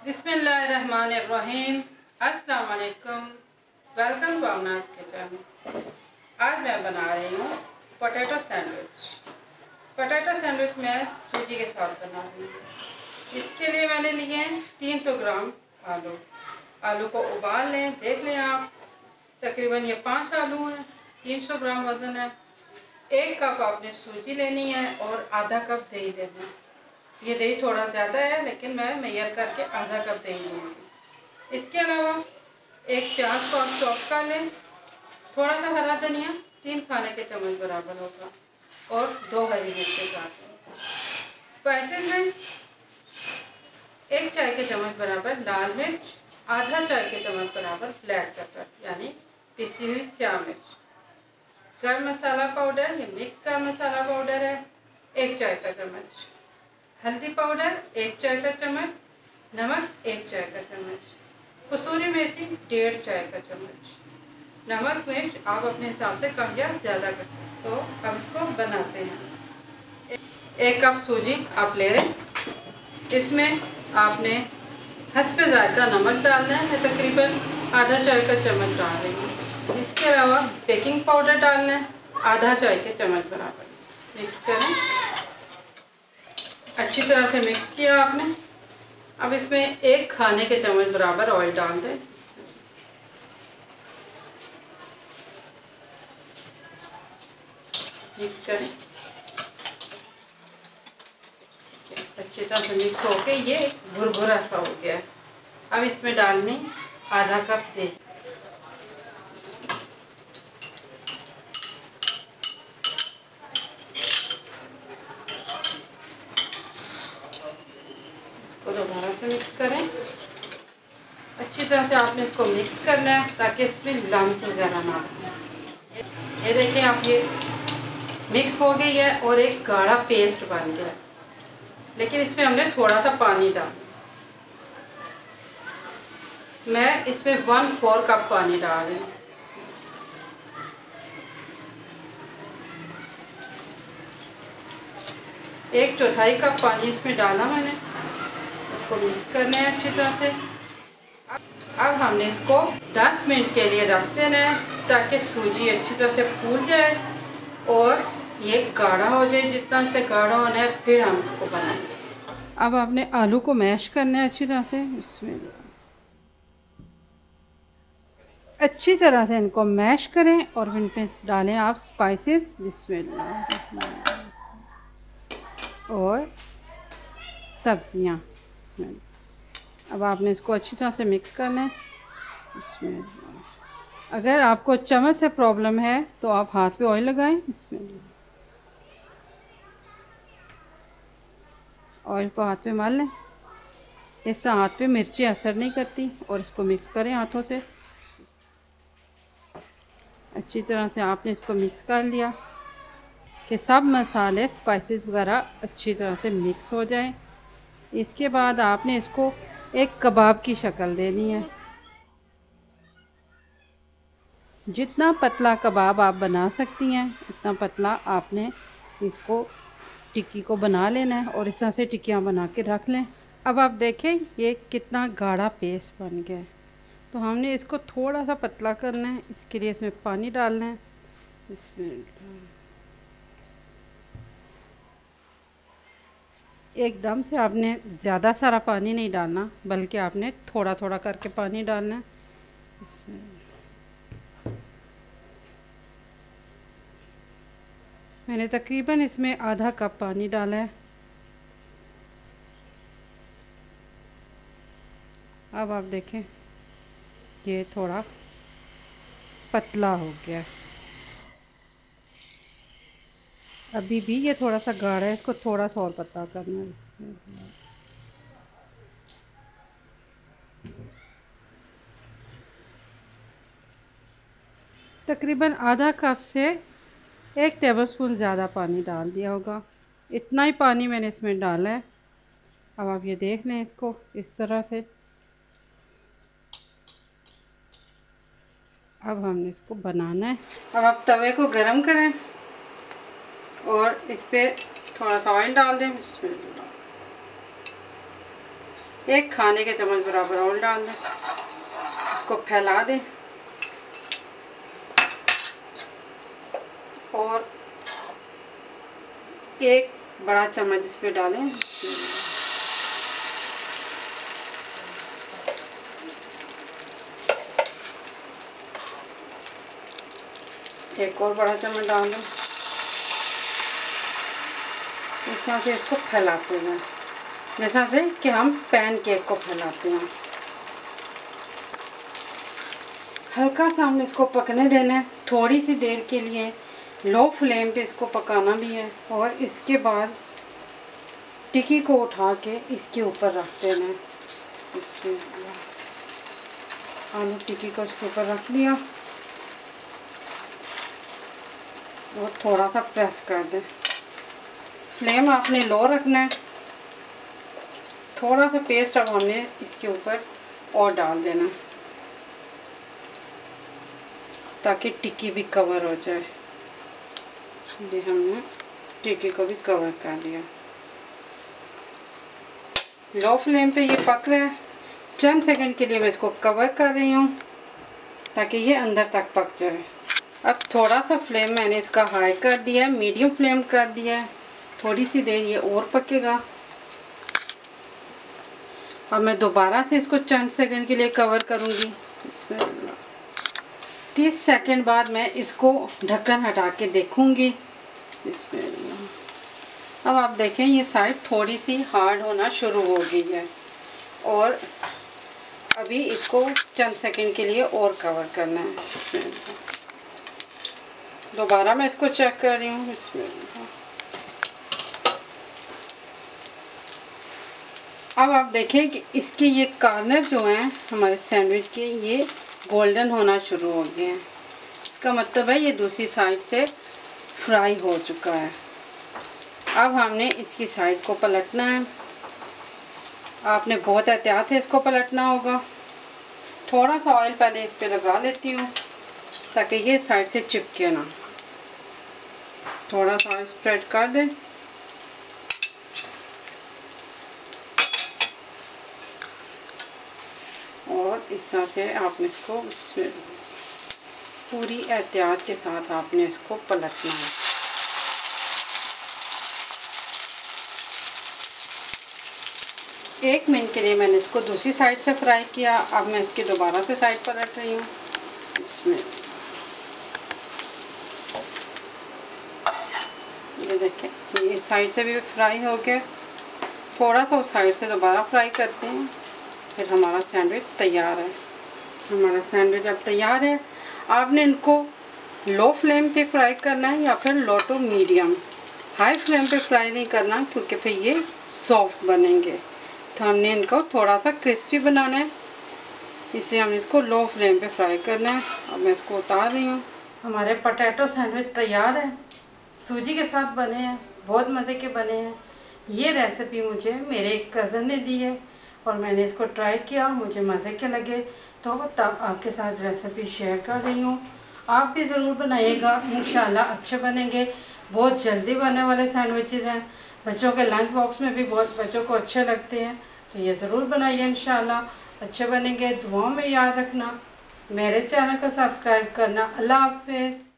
बिस्मिल्लाहिर्रहमानिर्रहीम। अस्सलाम वालेकुम। Welcome to Amna's kitchen. आज मैं बना रही हूँ पोटैटो सैंडविच। पोटैटो सैंडविच मैं सूजी के साथ बना रही हूँ। इसके लिए मैंने लिए हैं 300 ग्राम आलू। आलू को उबाल लें। देख लें आप, तकरीबन ये 5 आलू हैं। 300 ग्राम वज़न है। 1 कप आपने सूजी लेनी है और आधा कप दही लेना है। ये दही थोड़ा ज़्यादा है, लेकिन मैं मेजर करके आधा कप दही लूँगी। इसके अलावा एक प्याज को आप चॉप कर लें। थोड़ा सा हरा धनिया 3 खाने के चम्मच बराबर होगा और 2 हरी मिर्चें काट लें। स्पाइसेस में 1 चाय के चम्मच बराबर लाल मिर्च, आधा चाय के चम्मच बराबर ब्लैक पेपर यानी पिसी हुई स्याह मिर्च, गर्म मसाला पाउडर, ये मिक्स गर्म मसाला पाउडर है 1 चाय का चम्मच, हल्दी पाउडर 1 चाय का चम्मच, नमक 1 चाय का चम्मच, कसूरी मेथी 1.5 चाय का चम्मच। नमक मिर्च आप अपने हिसाब से कम या ज़्यादा कर सकते। तो अब इसको बनाते हैं। 1 कप सूजी आप ले रहे हैं। इसमें आपने हस्बे जायका नमक डालना है, तकरीबन आधा चाय का चम्मच डाल रही हूँ। इसके अलावा बेकिंग पाउडर डालना है आधा चाय के चम्मच बराबर। मिक्स करें, अच्छी तरह से मिक्स किया आपने। अब इसमें 1 खाने के चम्मच बराबर ऑयल डाल दें। मिक्स करें, अच्छी तरह से मिक्स होके ये भुरभुरा सा हो गया है। अब इसमें डालनी आधा कप दही। इसको दोबारा से मिक्स करें। अच्छी तरह से आपने इसको मिक्स करना है ताकि इसमें लम्स वगैरह ना आए। ये देखें आप, ये मिक्स हो गई है और एक गाढ़ा पेस्ट बन गया है, लेकिन इसमें हमने थोड़ा सा पानी डाला। मैं इसमें 1/4 कप पानी डाल रही हूँ। एक चौथाई कप पानी इसमें डाला मैंने। इसको मिक्स करना है अच्छी तरह से। अब हमने इसको 10 मिनट के लिए रख देना है ताकि सूजी अच्छी तरह से फूल जाए और ये गाढ़ा हो जाए। जितना से गाढ़ा होना है फिर हम इसको बनाएंगे। अब आपने आलू को मैश करना है अच्छी तरह से। इसमें अच्छी तरह से इनको मैश करें और इनमें डालें आप स्पाइसेस, बिस्मिल्लाह, और सब्जियां इसमें। अब आपने इसको अच्छी तरह से मिक्स करना है। इसमें अगर आपको चम्मच से प्रॉब्लम है तो आप हाथ पे ऑयल लगाएं। इसमें ऑयल को हाथ पे मार लें। इससे हाथ पे मिर्ची असर नहीं करती। और इसको मिक्स करें हाथों से। अच्छी तरह से आपने इसको मिक्स कर लिया कि सब मसाले, स्पाइसेस वगैरह अच्छी तरह से मिक्स हो जाएं। इसके बाद आपने इसको एक कबाब की शक्ल देनी है। जितना पतला कबाब आप बना सकती हैं उतना पतला आपने इसको टिक्की को बना लेना है और इस तरह से टिक्कियाँ बना के रख लें। अब आप देखें ये कितना गाढ़ा पेस्ट बन गया है। तो हमने इसको थोड़ा सा पतला करना है। इसके लिए इसमें पानी डालना है। इसमें एकदम से आपने ज़्यादा सारा पानी नहीं डालना, बल्कि आपने थोड़ा थोड़ा करके पानी डालना है। इसमें मैंने तकरीबन इसमें आधा कप पानी डाला है। अब आप देखें ये थोड़ा पतला हो गया है। अभी भी ये थोड़ा सा गाढ़ा है, इसको थोड़ा सा और पतला करना है। इसमें तकरीबन आधा कप से 1 टेबलस्पून ज़्यादा पानी डाल दिया होगा। इतना ही पानी मैंने इसमें डाला है। अब आप ये देख लें इसको इस तरह से। अब हमने इसको बनाना है। अब आप तवे को गरम करें और इस पर थोड़ा सा ऑयल डाल दें। 1 खाने के चम्मच बराबर ऑयल डाल दें, इसको फैला दें और 1 बड़ा चम्मच इस पे डालें। एक और बड़ा चम्मच डाल दें। इस तरह से इसको फैलाते हैं, जैसा से कि हम पैन केक को फैलाते हैं। हल्का सा हमने इसको पकने देना है, थोड़ी सी देर के लिए लो फ्लेम पे इसको पकाना भी है। और इसके बाद टिक्की को उठा के इसके ऊपर रख देना है। इसमें आलू टिक्की को इसके ऊपर रख दिया और थोड़ा सा प्रेस कर दें। फ्लेम आपने लो रखना है। थोड़ा सा पेस्ट अब हमने इसके ऊपर और डाल देना ताकि टिक्की भी कवर हो जाए। ये हमने टिक्की को भी कवर कर दिया। लो फ्लेम पे ये पक रहा है। चंद सेकंड के लिए मैं इसको कवर कर रही हूँ ताकि ये अंदर तक पक जाए। अब थोड़ा सा फ्लेम मैंने इसका हाई कर दिया है, मीडियम फ्लेम कर दिया है। थोड़ी सी देर ये और पकेगा। अब मैं दोबारा से इसको चंद सेकंड के लिए कवर करूँगी। 30 सेकंड बाद मैं इसको ढक्कन हटा के देखूँगी। अब आप देखें ये साइड थोड़ी सी हार्ड होना शुरू हो गई है और अभी इसको चंद सेकंड के लिए और कवर करना है। दोबारा मैं इसको चेक कर रही हूँ। अब आप देखें कि इसके ये कॉर्नर जो हैं हमारे सैंडविच के, ये गोल्डन होना शुरू हो गए हैं। इसका मतलब है ये दूसरी साइड से फ्राई हो चुका है। अब हमने इसकी साइड को पलटना है। आपने बहुत एहतियात से इसको पलटना होगा। थोड़ा सा ऑयल पहले इस पे लगा लेती हूँ ताकि ये साइड से चिपके ना। थोड़ा सा स्प्रेड कर दें और इस तरह से आपने इसको पूरी एहतियात के साथ आपने इसको पलटना है। एक मिनट के लिए मैंने इसको दूसरी साइड से फ्राई किया। अब मैं इसकी दोबारा से साइड पलट रही हूँ। इसमें ये देखें ये साइड से भी फ्राई हो गया। थोड़ा सा उस साइड से दोबारा फ्राई करते हैं, फिर हमारा सैंडविच तैयार है। हमारा सैंडविच अब तैयार है। आपने इनको लो फ्लेम पे फ्राई करना है या फिर लो टू मीडियम। हाई फ्लेम पे फ्राई नहीं करना क्योंकि फिर ये सॉफ्ट बनेंगे। तो हमने इनको थोड़ा सा क्रिस्पी बनाना है, इसलिए हमने इसको लो फ्लेम पे फ्राई करना है। अब मैं इसको उतार रही हूँ। हमारे पोटैटो सैंडविच तैयार है। सूजी के साथ बने हैं, बहुत मज़े के बने हैं। ये रेसिपी मुझे मेरे एक कज़न ने दी है और मैंने इसको ट्राई किया, मुझे मज़े के लगे तो तब आपके साथ रेसिपी शेयर कर रही हूँ। आप भी ज़रूर बनाइएगा, इंशाल्लाह अच्छे बनेंगे। बहुत जल्दी बनने वाले सैंडविचेस हैं। बच्चों के लंच बॉक्स में भी बहुत बच्चों को अच्छे लगते हैं, तो ये ज़रूर बनाइए, इंशाल्लाह अच्छे बनेंगे। दुआओं में याद रखना, मेरे चैनल को सब्सक्राइब करना। अल्लाह हाफ़िज़।